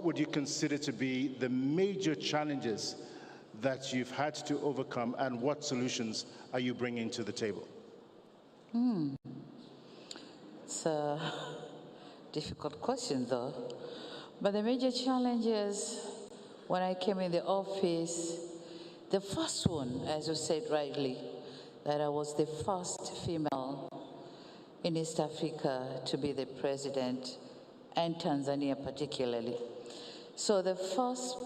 would you consider to be the major challenges that you've had to overcome, and what solutions are you bringing to the table? It's a difficult question, though. But the major challenges when I came in the office, the first one, as you said rightly, that I was the first female in East Africa to be the president, and Tanzania particularly. So the first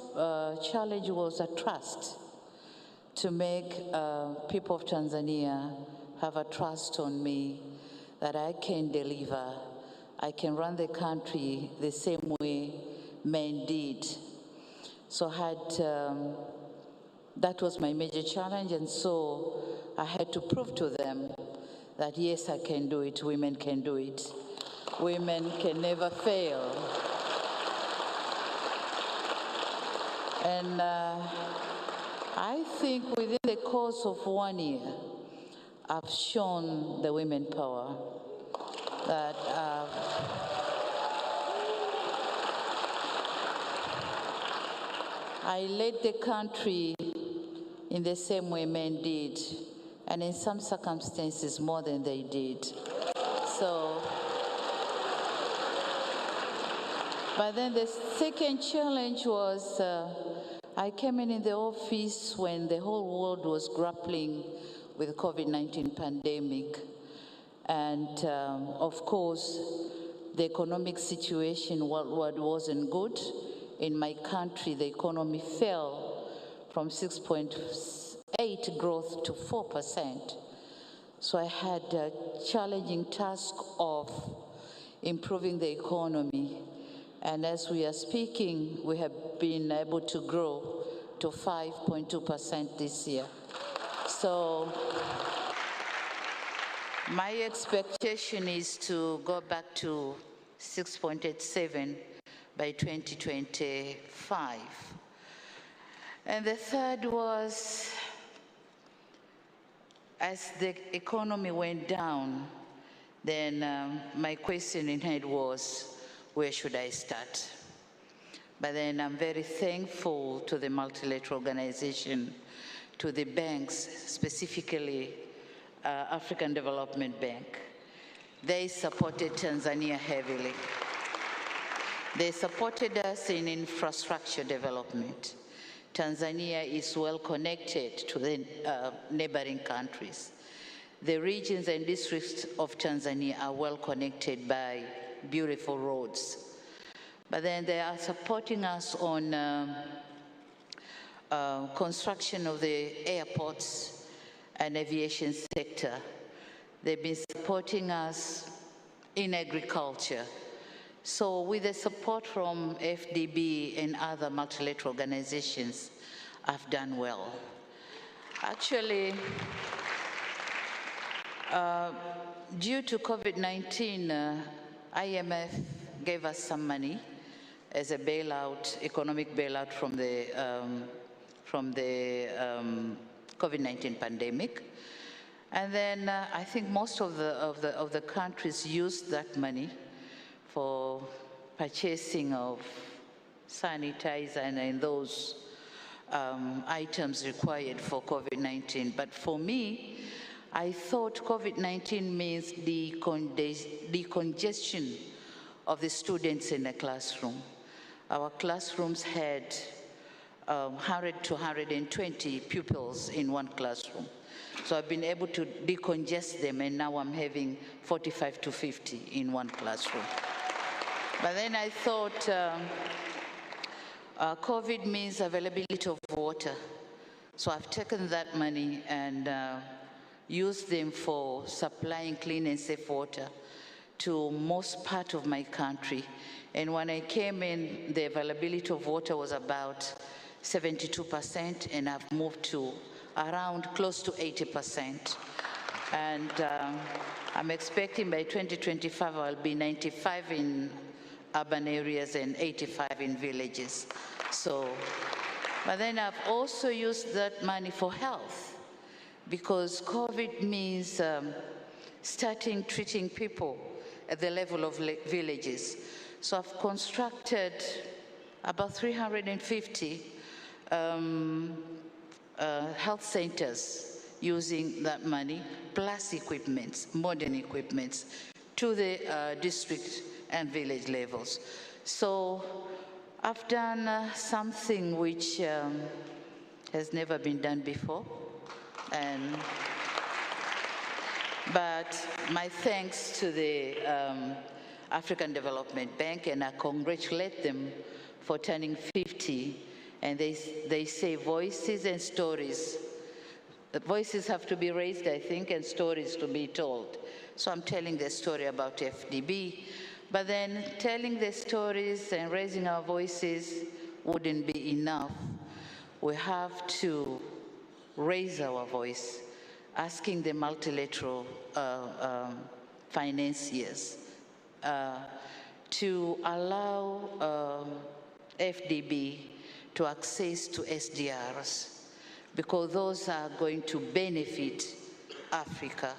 challenge was a trust, to make people of Tanzania have a trust on me that I can deliver, I can run the country the same way men did. So that was my major challenge, and so I had to prove to them that yes, I can do it, women can do it. Women can never fail. And I think within the course of 1 year, I've shown the women power that I led the country in the same way men did, and in some circumstances more than they did. So, but then the second challenge was I came in the office when the whole world was grappling with the COVID-19 pandemic. And of course, the economic situation worldwide wasn't good. In my country, the economy fell from 6.8 growth to 4%. So I had a challenging task of improving the economy. And as we are speaking, we have been able to grow to 5.2% this year. So my expectation is to go back to 6.87 by 2025. And the third was, as the economy went down, then my question in head was, where should I start? But then I'm very thankful to the multilateral organization, to the banks, specifically African Development Bank. They supported Tanzania heavily. They supported us in infrastructure development. Tanzania is well connected to the neighboring countries. The regions and districts of Tanzania are well connected by beautiful roads. But then they are supporting us on construction of the airports and aviation sector. They've been supporting us in agriculture. So with the support from FDB and other multilateral organizations, I've done well. Actually, due to COVID-19, IMF gave us some money as a bailout, economic bailout from the COVID-19 pandemic. And then I think most of the countries used that money for purchasing of sanitizer and those items required for COVID-19. But for me, I thought COVID-19 means the decongestion of the students in the classroom. Our classrooms had 100 to 120 pupils in one classroom. So I've been able to decongest them, and now I'm having 45 to 50 in one classroom. But then I thought COVID means availability of water. So I've taken that money and used them for supplying clean and safe water to most part of my country. And when I came in, the availability of water was about 72%, and I've moved to around close to 80%. And I'm expecting by 2025, I'll be 95 in urban areas and 85 in villages. So, but then I've also used that money for health, because COVID means starting treating people at the level of villages. So I've constructed about 350 health centers using that money, plus equipments, modern equipments, to the district and village levels. So I've done something which has never been done before. But my thanks to the African Development Bank, and I congratulate them for turning 50. And they say voices and stories. The voices have to be raised, I think, and stories to be told. So I'm telling the story about FDB, but then telling the stories and raising our voices wouldn't be enough. We have to raise our voice, asking the multilateral financiers to allow FDB to access to SDRs, because those are going to benefit Africa.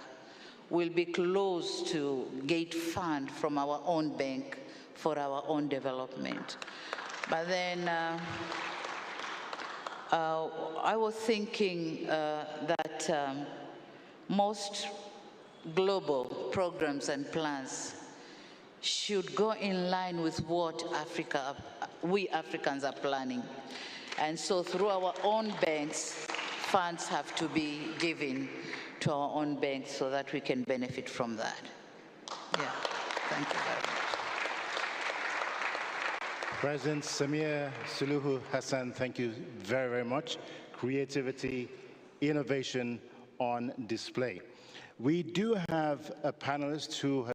We'll be close to get fund from our own bank for our own development. But then I was thinking that most global programs and plans should go in line with what we Africans are planning. And so through our own banks, funds have to be given to our own banks so that we can benefit from that. Yeah, thank you very much. President Samia Suluhu Hassan, thank you very, very much. Creativity, innovation on display. We do have a panelist who